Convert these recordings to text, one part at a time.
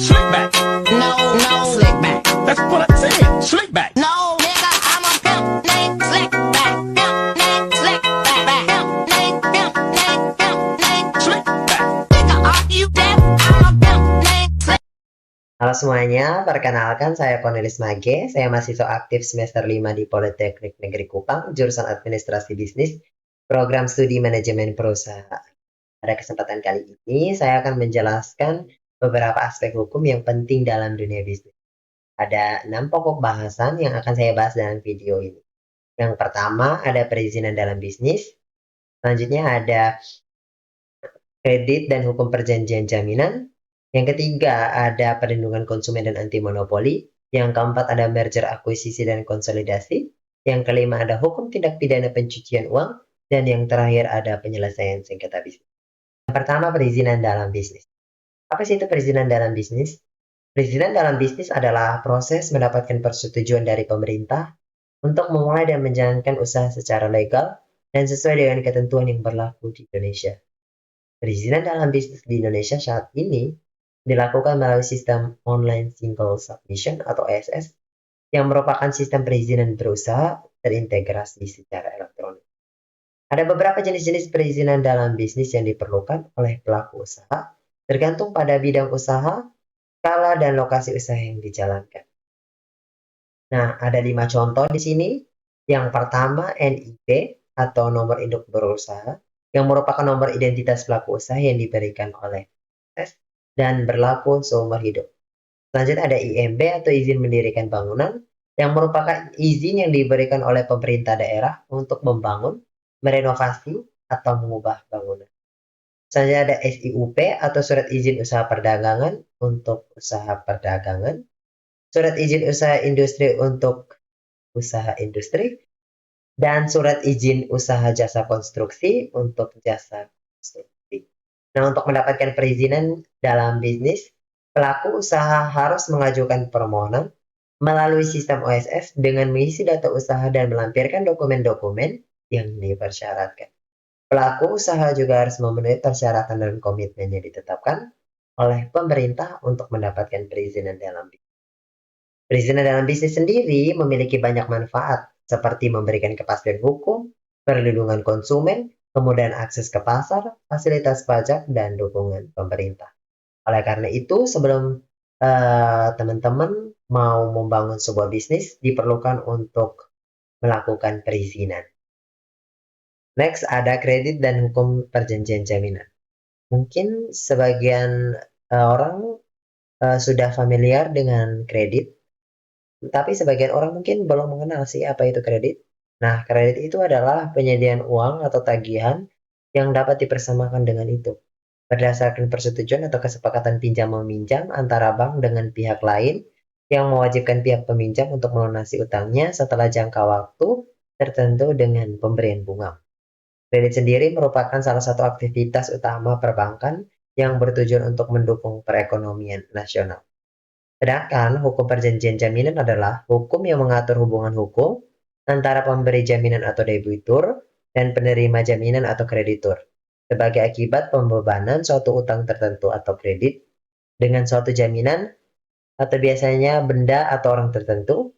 Slick back. No, no, slick back. That's what I said. Slick back. No, nigga, I'm a pimp named Slick back. Pimp named Slick back. Pimp named Slick back. Nigga, are you deaf? I'm a pimp named Slick. Halo semuanya, perkenalkan saya Cornelis Mage. Saya mahasiswa aktif semester 5 di Politeknik Negeri Kupang, jurusan Administrasi Bisnis, Program Studi Manajemen Perusahaan. Pada kesempatan kali ini, saya akan menjelaskan beberapa aspek hukum yang penting dalam dunia bisnis. Ada 6 pokok bahasan yang akan saya bahas dalam video ini. Yang pertama, ada perizinan dalam bisnis. Selanjutnya ada kredit dan hukum perjanjian jaminan. Yang ketiga, ada perlindungan konsumen dan anti monopoli. Yang keempat, ada merger, akuisisi, dan konsolidasi. Yang kelima, ada hukum tindak pidana pencucian uang. Dan yang terakhir, ada penyelesaian sengketa bisnis. Yang pertama, perizinan dalam bisnis. Apa sih itu perizinan dalam bisnis? Perizinan dalam bisnis adalah proses mendapatkan persetujuan dari pemerintah untuk memulai dan menjalankan usaha secara legal dan sesuai dengan ketentuan yang berlaku di Indonesia. Perizinan dalam bisnis di Indonesia saat ini dilakukan melalui sistem Online Single Submission atau OSS yang merupakan sistem perizinan berusaha terintegrasi secara elektronik. Ada beberapa jenis-jenis perizinan dalam bisnis yang diperlukan oleh pelaku usaha tergantung pada bidang usaha, skala, dan lokasi usaha yang dijalankan. Nah, ada 5 contoh di sini. Yang pertama, NIB atau nomor induk berusaha yang merupakan nomor identitas pelaku usaha yang diberikan oleh OSS dan berlaku seumur hidup. Selanjutnya ada IMB atau izin mendirikan bangunan yang merupakan izin yang diberikan oleh pemerintah daerah untuk membangun, merenovasi, atau mengubah bangunan. Selanjutnya ada SIUP atau surat izin usaha perdagangan untuk usaha perdagangan, surat izin usaha industri untuk usaha industri, dan surat izin usaha jasa konstruksi untuk jasa konstruksi. Nah, untuk mendapatkan perizinan dalam bisnis, pelaku usaha harus mengajukan permohonan melalui sistem OSS dengan mengisi data usaha dan melampirkan dokumen-dokumen yang dipersyaratkan. Pelaku usaha juga harus memenuhi persyaratan dan komitmen yang ditetapkan oleh pemerintah untuk mendapatkan perizinan dalam bisnis. Perizinan dalam bisnis sendiri memiliki banyak manfaat, seperti memberikan kepastian hukum, perlindungan konsumen, kemudahan akses ke pasar, fasilitas pajak, dan dukungan pemerintah. Oleh karena itu, sebelum teman-teman mau membangun sebuah bisnis, diperlukan untuk melakukan perizinan. Next, ada kredit dan hukum perjanjian jaminan. Mungkin sebagian orang sudah familiar dengan kredit, tapi sebagian orang mungkin belum mengenal sih apa itu kredit. Nah, kredit itu adalah penyediaan uang atau tagihan yang dapat dipersamakan dengan itu, berdasarkan persetujuan atau kesepakatan pinjam-meminjam antara bank dengan pihak lain yang mewajibkan pihak peminjam untuk melunasi utangnya setelah jangka waktu tertentu dengan pemberian bunga. Kredit sendiri merupakan salah satu aktivitas utama perbankan yang bertujuan untuk mendukung perekonomian nasional. Sedangkan hukum perjanjian jaminan adalah hukum yang mengatur hubungan hukum antara pemberi jaminan atau debitur dan penerima jaminan atau kreditur sebagai akibat pembebanan suatu utang tertentu atau kredit dengan suatu jaminan atau biasanya benda atau orang tertentu.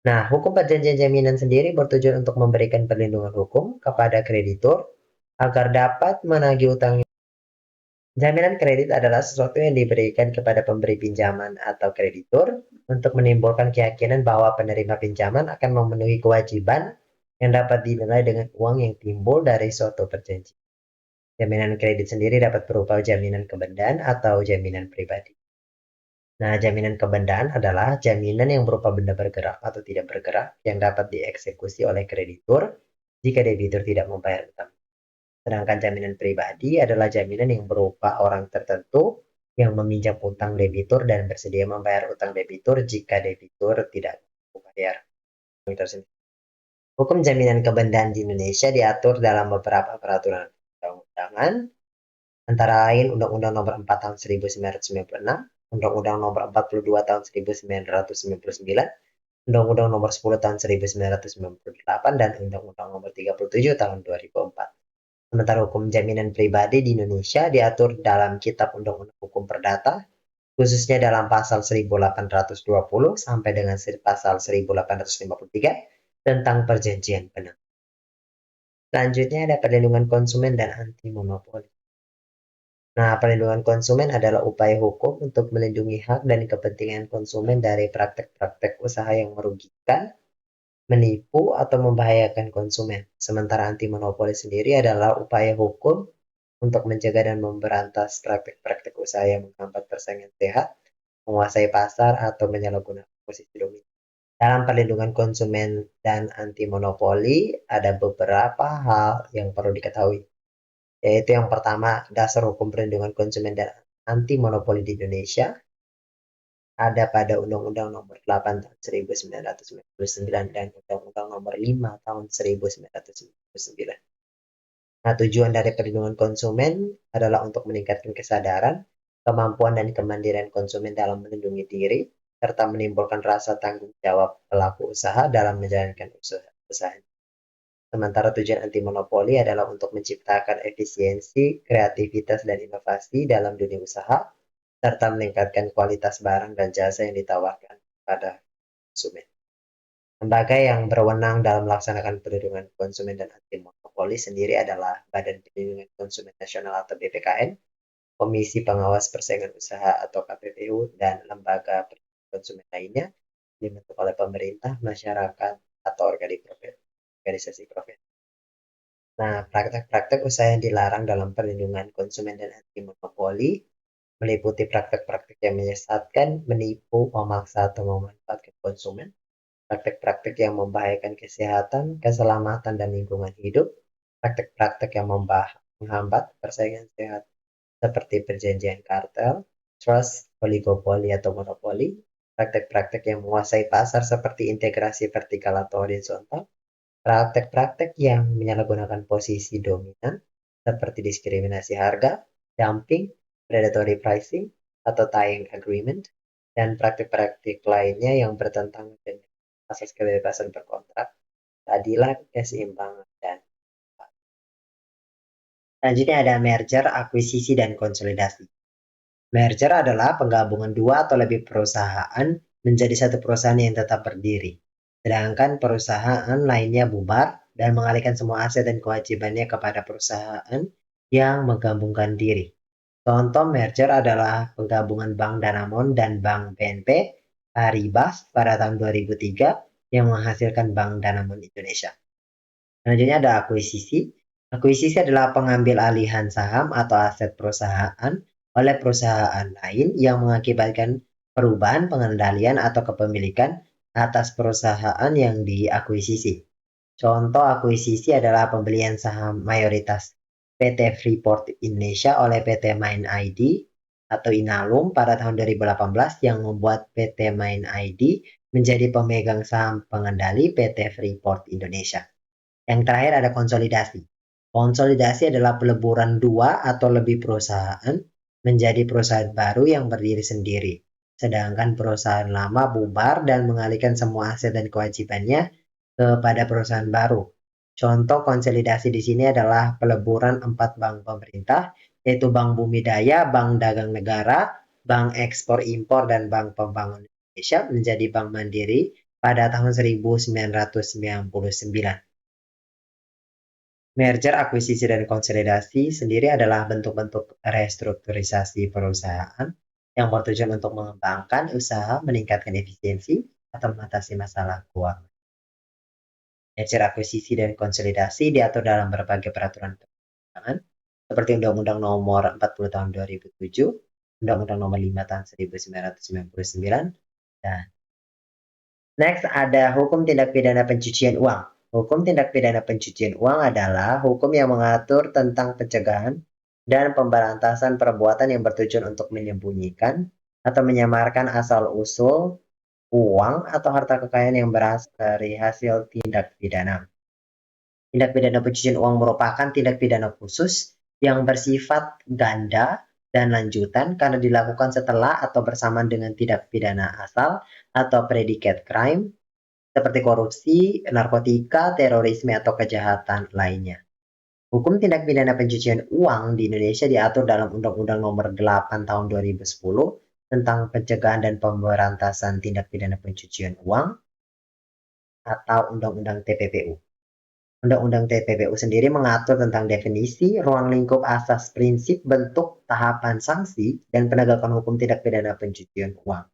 Nah, hukum perjanjian jaminan sendiri bertujuan untuk memberikan perlindungan hukum kepada kreditur agar dapat menagih utangnya. Jaminan kredit adalah sesuatu yang diberikan kepada pemberi pinjaman atau kreditur untuk menimbulkan keyakinan bahwa penerima pinjaman akan memenuhi kewajiban yang dapat dinilai dengan uang yang timbul dari suatu perjanjian. Jaminan kredit sendiri dapat berupa jaminan kebendaan atau jaminan pribadi. Nah, jaminan kebendaan adalah jaminan yang berupa benda bergerak atau tidak bergerak yang dapat dieksekusi oleh kreditur jika debitur tidak membayar utang. Sedangkan jaminan pribadi adalah jaminan yang berupa orang tertentu yang meminjam utang debitur dan bersedia membayar utang debitur jika debitur tidak membayar. Hukum jaminan kebendaan di Indonesia diatur dalam beberapa peraturan perundang-undangan, antara lain Undang-Undang Nomor 4 Tahun 1996, Undang-Undang Nomor 42 Tahun 1999, Undang-Undang Nomor 10 Tahun 1998, dan Undang-Undang Nomor 37 Tahun 2004. Sementara hukum jaminan pribadi di Indonesia diatur dalam Kitab Undang-Undang Hukum Perdata khususnya dalam pasal 1820 sampai dengan pasal 1853 tentang perjanjian penang. Selanjutnya ada perlindungan konsumen dan anti monopoli. Nah, perlindungan konsumen adalah upaya hukum untuk melindungi hak dan kepentingan konsumen dari praktek-praktek usaha yang merugikan, menipu, atau membahayakan konsumen. Sementara anti monopoli sendiri adalah upaya hukum untuk mencegah dan memberantas praktek-praktek usaha yang menghambat persaingan sehat, menguasai pasar, atau menyalahgunakan posisi dominan. Dalam perlindungan konsumen dan anti monopoli, ada beberapa hal yang perlu diketahui. Yaitu yang pertama, dasar hukum perlindungan konsumen dan anti monopoli di Indonesia ada pada Undang-Undang Nomor 8 Tahun 1999 dan Undang-Undang Nomor 5 Tahun 1999. Nah, tujuan dari perlindungan konsumen adalah untuk meningkatkan kesadaran, kemampuan dan kemandirian konsumen dalam melindungi diri, serta menimbulkan rasa tanggung jawab pelaku usaha dalam menjalankan usaha. Sementara tujuan anti monopoli adalah untuk menciptakan efisiensi, kreativitas, dan inovasi dalam dunia usaha, serta meningkatkan kualitas barang dan jasa yang ditawarkan pada konsumen. Lembaga yang berwenang dalam melaksanakan perlindungan konsumen dan anti monopoli sendiri adalah Badan Perlindungan Konsumen Nasional atau BPKN, Komisi Pengawas Persaingan Usaha atau KPPU, dan lembaga perlindungan konsumen lainnya dibentuk oleh pemerintah, masyarakat, atau organisasi profesi. Nah, praktek-praktek usaha yang dilarang dalam perlindungan konsumen dan anti monopoli meliputi praktek-praktek yang menyesatkan, menipu, memaksa, atau memanfaatkan konsumen, praktek-praktek yang membahayakan kesehatan, keselamatan, dan lingkungan hidup, praktek-praktek yang menghambat persaingan sehat seperti perjanjian kartel, trust, oligopoli, atau monopoli, praktek-praktek yang menguasai pasar seperti integrasi vertikal atau horizontal, praktek-praktek yang menyalahgunakan posisi dominan seperti diskriminasi harga, dumping, predatory pricing, atau tying agreement, dan praktek-praktek lainnya yang bertentangan dengan asas kebebasan berkontrak, keadilan, keseimbangan, dan selanjutnya ada merger, akuisisi, dan konsolidasi. Merger adalah penggabungan dua atau lebih perusahaan menjadi satu perusahaan yang tetap berdiri. Sedangkan perusahaan lainnya bubar dan mengalihkan semua aset dan kewajibannya kepada perusahaan yang menggabungkan diri. Contoh merger adalah penggabungan Bank Danamon dan Bank BNP Paribas pada tahun 2003 yang menghasilkan Bank Danamon Indonesia. Selanjutnya ada akuisisi. Akuisisi adalah pengambil alihan saham atau aset perusahaan oleh perusahaan lain yang mengakibatkan perubahan pengendalian atau kepemilikan atas perusahaan yang diakuisisi. Contoh akuisisi adalah pembelian saham mayoritas PT Freeport Indonesia oleh PT Main ID atau Inalum pada tahun 2018 yang membuat PT Main ID menjadi pemegang saham pengendali PT Freeport Indonesia. Yang terakhir ada konsolidasi. Konsolidasi adalah peleburan dua atau lebih perusahaan menjadi perusahaan baru yang berdiri sendiri. Sedangkan perusahaan lama bubar dan mengalihkan semua aset dan kewajibannya kepada perusahaan baru. Contoh konsolidasi di sini adalah peleburan 4 bank pemerintah, yaitu Bank Bumi Daya, Bank Dagang Negara, Bank Ekspor Impor, dan Bank Pembangunan Indonesia menjadi Bank Mandiri pada tahun 1999. Merger, akuisisi, dan konsolidasi sendiri adalah bentuk-bentuk restrukturisasi perusahaan yang bertujuan untuk mengembangkan usaha, meningkatkan efisiensi, atau mengatasi masalah keuangan. Merger, akuisisi, dan konsolidasi diatur dalam berbagai peraturan perundangan seperti Undang-Undang Nomor 40 Tahun 2007, Undang-Undang Nomor 5 Tahun 1999, dan next ada hukum tindak pidana pencucian uang. Hukum tindak pidana pencucian uang adalah hukum yang mengatur tentang pencegahan dan pemberantasan perbuatan yang bertujuan untuk menyembunyikan atau menyamarkan asal-usul uang atau harta kekayaan yang berasal dari hasil tindak pidana. Tindak pidana pencucian uang merupakan tindak pidana khusus yang bersifat ganda dan lanjutan karena dilakukan setelah atau bersamaan dengan tindak pidana asal atau predicate crime seperti korupsi, narkotika, terorisme, atau kejahatan lainnya. Hukum tindak pidana pencucian uang di Indonesia diatur dalam Undang-Undang Nomor 8 Tahun 2010 tentang pencegahan dan pemberantasan tindak pidana pencucian uang atau Undang-Undang TPPU. Undang-Undang TPPU sendiri mengatur tentang definisi, ruang lingkup asas prinsip, bentuk, tahapan sanksi, dan penegakan hukum tindak pidana pencucian uang.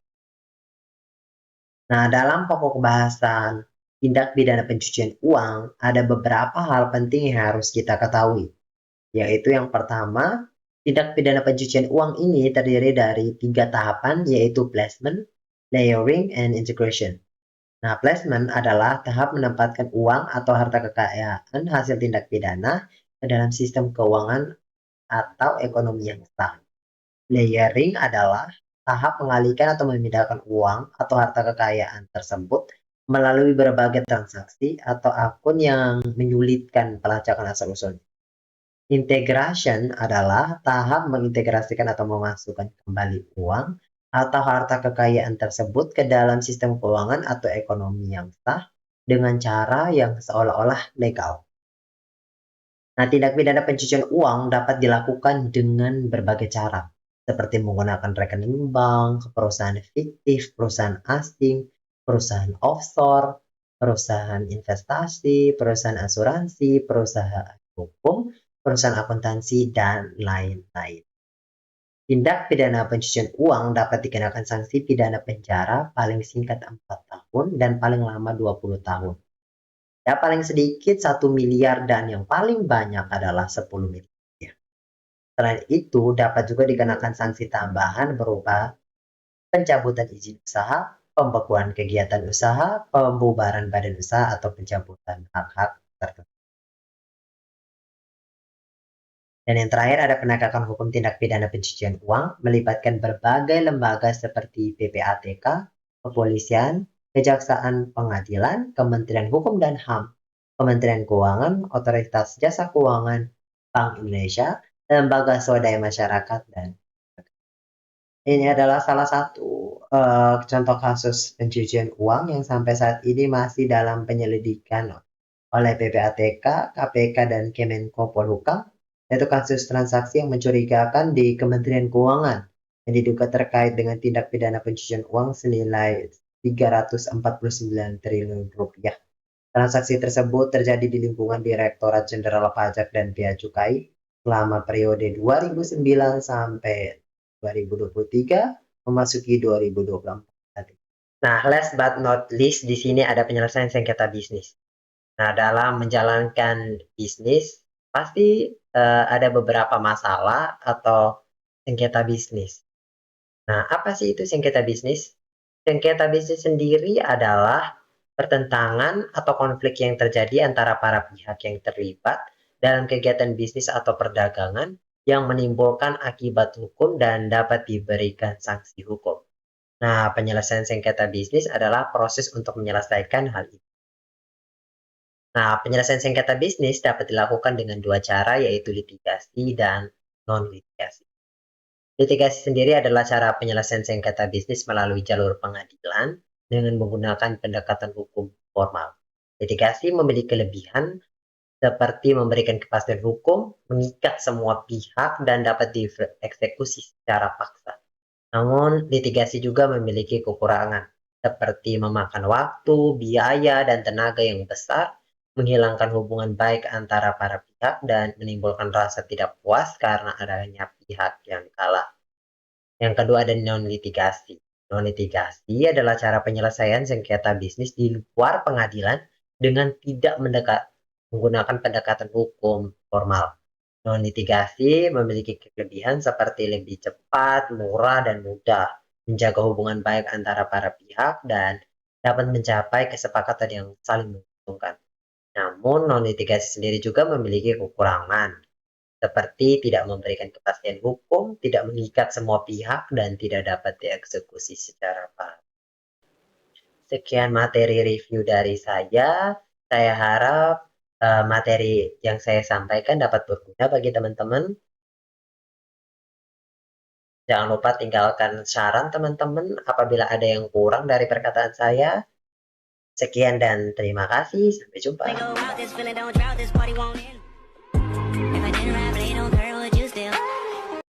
Nah, dalam pokok bahasan tindak pidana pencucian uang, ada beberapa hal penting yang harus kita ketahui. Yaitu yang pertama, tindak pidana pencucian uang ini terdiri dari 3 tahapan, yaitu placement, layering, and integration. Nah, placement adalah tahap menempatkan uang atau harta kekayaan hasil tindak pidana ke dalam sistem keuangan atau ekonomi yang sah. Layering adalah tahap mengalihkan atau memindahkan uang atau harta kekayaan tersebut melalui berbagai transaksi atau akun yang menyulitkan pelacakan asal-usulnya. Integration adalah tahap mengintegrasikan atau memasukkan kembali uang atau harta kekayaan tersebut ke dalam sistem keuangan atau ekonomi yang sah dengan cara yang seolah-olah legal. Nah, tindak pidana pencucian uang dapat dilakukan dengan berbagai cara, seperti menggunakan rekening bank, perusahaan fiktif, perusahaan asing, perusahaan offshore, perusahaan investasi, perusahaan asuransi, perusahaan hukum, perusahaan akuntansi, dan lain-lain. Tindak pidana pencucian uang dapat dikenakan sanksi pidana penjara paling singkat 4 tahun dan paling lama 20 tahun. Ya, paling sedikit 1 miliar dan yang paling banyak adalah 10 miliar. Selain itu, dapat juga dikenakan sanksi tambahan berupa pencabutan izin usaha, pembekuan kegiatan usaha, pembubaran badan usaha, atau pencabutan hak-hak tertentu. Dan yang terakhir ada penegakan hukum tindak pidana pencucian uang melibatkan berbagai lembaga seperti PPATK, kepolisian, kejaksaan, pengadilan, Kementerian Hukum dan HAM, Kementerian Keuangan, Otoritas Jasa Keuangan, Bank Indonesia, lembaga swadaya masyarakat, dan ini adalah salah satu contoh kasus pencucian uang yang sampai saat ini masih dalam penyelidikan oleh PPATK, KPK, dan Kemenko Polhukam, yaitu kasus transaksi yang mencurigakan di Kementerian Keuangan yang diduga terkait dengan tindak pidana pencucian uang senilai 349 triliun rupiah. Transaksi tersebut terjadi di lingkungan Direktorat Jenderal Pajak dan Bea Cukai selama periode 2009 sampai 2023 memasuki 2024. Nah, last but not least di sini ada penyelesaian sengketa bisnis. Nah, dalam menjalankan bisnis, pasti ada beberapa masalah atau sengketa bisnis. Nah, apa sih itu sengketa bisnis? Sengketa bisnis sendiri adalah pertentangan atau konflik yang terjadi antara para pihak yang terlibat dalam kegiatan bisnis atau perdagangan yang menimbulkan akibat hukum dan dapat diberikan sanksi hukum. Nah, penyelesaian sengketa bisnis adalah proses untuk menyelesaikan hal itu. Nah, penyelesaian sengketa bisnis dapat dilakukan dengan 2 cara, yaitu litigasi dan non-litigasi. Litigasi sendiri adalah cara penyelesaian sengketa bisnis melalui jalur pengadilan dengan menggunakan pendekatan hukum formal. Litigasi memiliki kelebihan seperti memberikan kepastian hukum, mengikat semua pihak, dan dapat dieksekusi secara paksa. Namun, litigasi juga memiliki kekurangan, seperti memakan waktu, biaya, dan tenaga yang besar, menghilangkan hubungan baik antara para pihak, dan menimbulkan rasa tidak puas karena adanya pihak yang kalah. Yang kedua ada non-litigasi. Non-litigasi adalah cara penyelesaian sengketa bisnis di luar pengadilan dengan tidak menggunakan pendekatan hukum formal. Non-litigasi memiliki kelebihan seperti lebih cepat, murah, dan mudah, menjaga hubungan baik antara para pihak, dan dapat mencapai kesepakatan yang saling menguntungkan. Namun, non-litigasi sendiri juga memiliki kekurangan, seperti tidak memberikan kepastian hukum, tidak mengikat semua pihak, dan tidak dapat dieksekusi secara paham. Sekian materi review dari saya. Saya harap materi yang saya sampaikan dapat berguna bagi teman-teman. Jangan lupa tinggalkan saran teman-teman apabila ada yang kurang dari perkataan saya. Sekian dan terima kasih. Sampai jumpa.